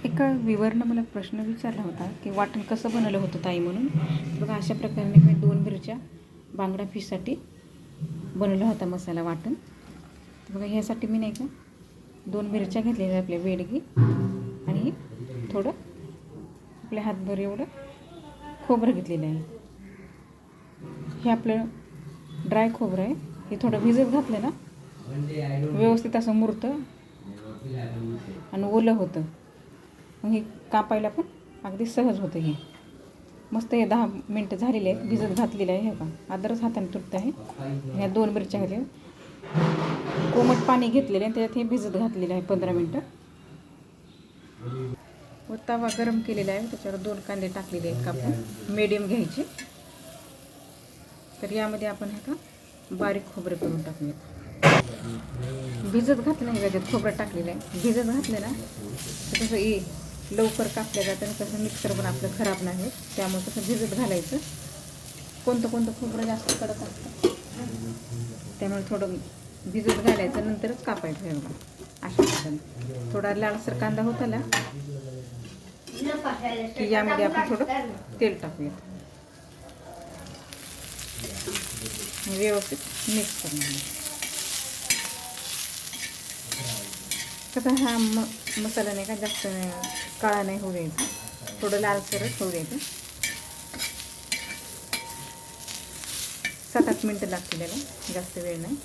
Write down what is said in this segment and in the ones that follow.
एका व्ह्यूअरनं मला प्रश्न विचारला होता की वाटण कसं बनवलं होतं ताई म्हणून. बघा अशा प्रकारे मी 2 मिरच्या बांगडा फिशसाठी बनवला होता मसाला वाटण. बघा ह्यासाठी मी नाही का 2 मिरच्या घेतलेल्या आपल्या बेडगी आणि थोडं आपल्या हातभर एवढं खोबरं घेतलेलं आहे. हे आपलं ड्राय खोबरं आहे. हे थोडं भिजत घातलं ना व्यवस्थित असं मुरतं आणि ओलं होतं. मग हे कापायला पण अगदी सहज होतं. हे मस्त हे 10 मिनटं झालेले आहेत भिजत घातलेलं आहे. हे का आदरच हाताने तुटत आहे. ह्या 2 मिरच्या घातल्या, कोमट पाणी घेतलेलं आहे त्याच्यात हे भिजत घातलेलं आहे 15 मिनटं. व तवा गरम केलेला आहे त्याच्यावर 2 कांदे टाकलेले आहेत कापून मीडियम घ्यायचे. तर यामध्ये आपण आता बारीक खोबरं करून टाकूयात. भिजत घातलं नाही त्याच्यात खोबरं टाकलेलं आहे. भिजत घातलं ना तर कसं लवकर कापल्या जातं आणि कसं मिक्सर पण आपलं खराब नाही होत. त्यामुळे कसं भिजत घालायचं. कोणतं खोबरं जास्त कडक असतं त्यामुळे थोडं भिजत घालायचं नंतरच कापायचं. हे बघा अशा प्रकारे थोडा लालसर कांदा होत आला की यामध्ये आपण थोडं तेल टाकूया. व्यवस्थित मिक्स करून कसं हा मसाला नाही का जास्त काळा नाही होऊ द्यायचा, थोडं लालसरच होऊ द्यायचं. 7-8 मिनटं लागतील याला, जास्त वेळ नाही.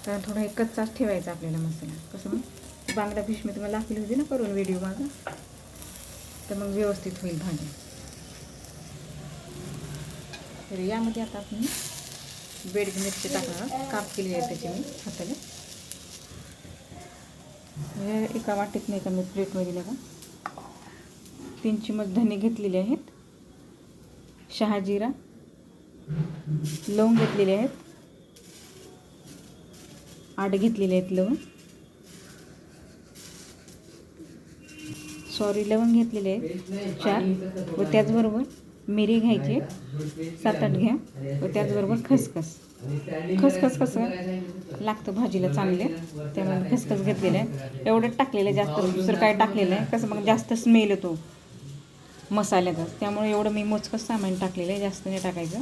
कारण थोडा एक कच्चाच ठेवायचा आपल्याला मसाला. कसं मग बांगडा फिश मी तुम्हाला दाखवली होती ना करून व्हिडिओ माझा, तर मग व्यवस्थित होईल भाजी. तर यामध्ये आता आपण बेडगी मिरची टाकणार, काप केली आहे त्याची मी हाताने. एका वाटीत नाही का मी प्लेटमध्ये नाही का 3 चमच धने घेतलेले आहेत, शहाजिरा, लवंग घेतलेले आहेत 8 घेतलेले आहेत लवंग, लवंग घेतलेले आहेत 4 व त्याचबरोबर मिरी घ्यायची 7-8 घ्या व त्याचबरोबर खसखस. खसखस कसं लागतं भाजीला चांगले त्यामुळे खसखस घेतलेलं आहे. एवढंच टाकलेलं आहे, जास्त दुसरं काय टाकलेलं आहे कसं मग जास्त स्मेल येतो मसाल्याचा. त्यामुळे एवढं मी मोजकंच सामान टाकलेलं आहे, जास्त नाही टाकायचं.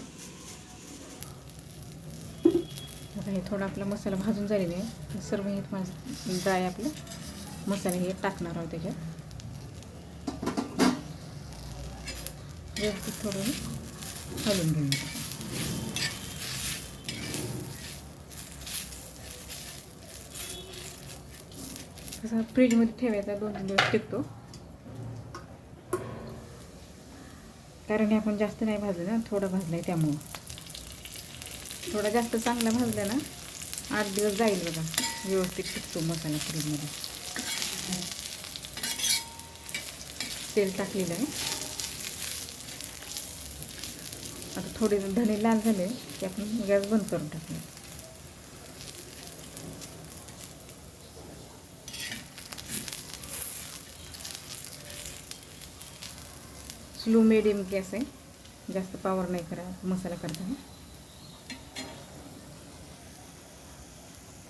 आता हे थोडा आपला मसाला भाजून झालेला आहे. सर्व हे ड्राय आपलं मसाले हे टाकणार आहोत त्याच्यात. व्यवस्थित थोडं हलवून घेऊन कसं फ्रीजमध्ये ठेवायचा 2-3 दिवस टिकतो. कारण हे आपण जास्त नाही भाजलं ना, थोडं भाजलं आहे त्यामुळं. थोडा जास्त चांगला भाजला ना 8 दिवस जाईल बघा, व्यवस्थित टिकतो मसाला फ्रीजमध्ये. तेल टाकलेलं आहे. आता थोडे धने लाल झाले की आपण गॅस बंद करून टाकूया. स्लो मिडियम गॅस आहे, जास्त पॉवर नाही करा मसाला करताना.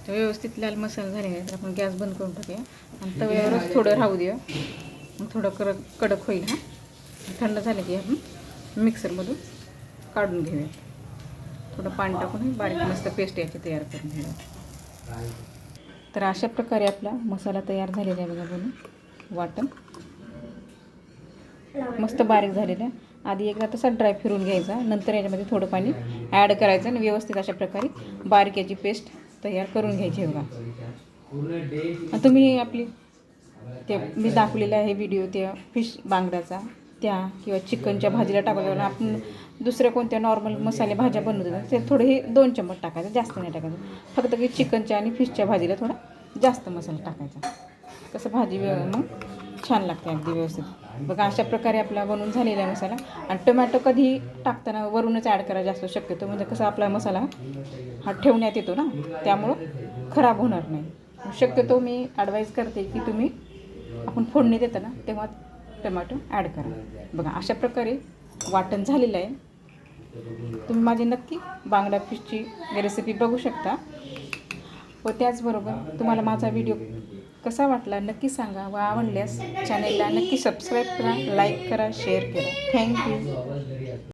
तर व्यवस्थित लाल मसाला झाले आहे तर आपण गॅस बंद करून टाकूया आणि तव्यावरच थोडं राहू द्या. मग थोडं कडक होईल. हा थंड झालं की आपण मिक्सरमधून काढून घेऊया. थोडं पाणी टाकून बारीक मस्त पेस्ट याची तयार करून घेऊया. तर अशा प्रकारे आपला मसाला तयार झालेला आहे बघा. बनून वाटण मस्त बारीक झालेलं आहे. आधी एकदा तसा ड्राय फिरून घ्यायचा, नंतर याच्यामध्ये थोडं पाणी ॲड करायचं आणि व्यवस्थित अशा प्रकारे बारीक याची पेस्ट तयार करून घ्यायची बघा. तुम्ही आपली ते मी दाखवलेला आहे व्हिडिओ त्या फिश बांगड्याचा त्या किंवा चिकनच्या भाजीला टाकायचं. आपण दुसऱ्या कोणत्या नॉर्मल मसाले भाज्या बनवतो ते थोडे हे 2 चम्मच टाकायचं, जास्त नाही टाकायचं. फक्त की चिकनच्या आणि फिशच्या भाजीला थोडा जास्त मसाला टाकायचा, कसं भाजी मग छान लागते अगदी व्यवस्थित. बघा अशा प्रकारे आपला बनवून झालेला आहे मसाला. आणि टोमॅटो कधी टाकताना वरूनच ॲड करायला जास्त शक्यतो, म्हणजे कसं आपला मसाला हा ठेवण्यात येतो ना त्यामुळं खराब होणार नाही. शक्यतो मी ॲडवाईज करते की तुम्ही आपण फोडणी देताना तेव्हा टोमॅटो ॲड करा. बघा अशा प्रकारे वाटण झालेलं आहे. तुम्ही माझी नक्की बांगडा फिशची रेसिपी बघू शकता. व त्याचबरोबर तुम्हाला माझा व्हिडिओ कसा वाटला नक्की सांगा व आवडल्यास चॅनेलला नक्की सबस्क्राईब करा, लाईक करा, शेअर करा. थँक्यू.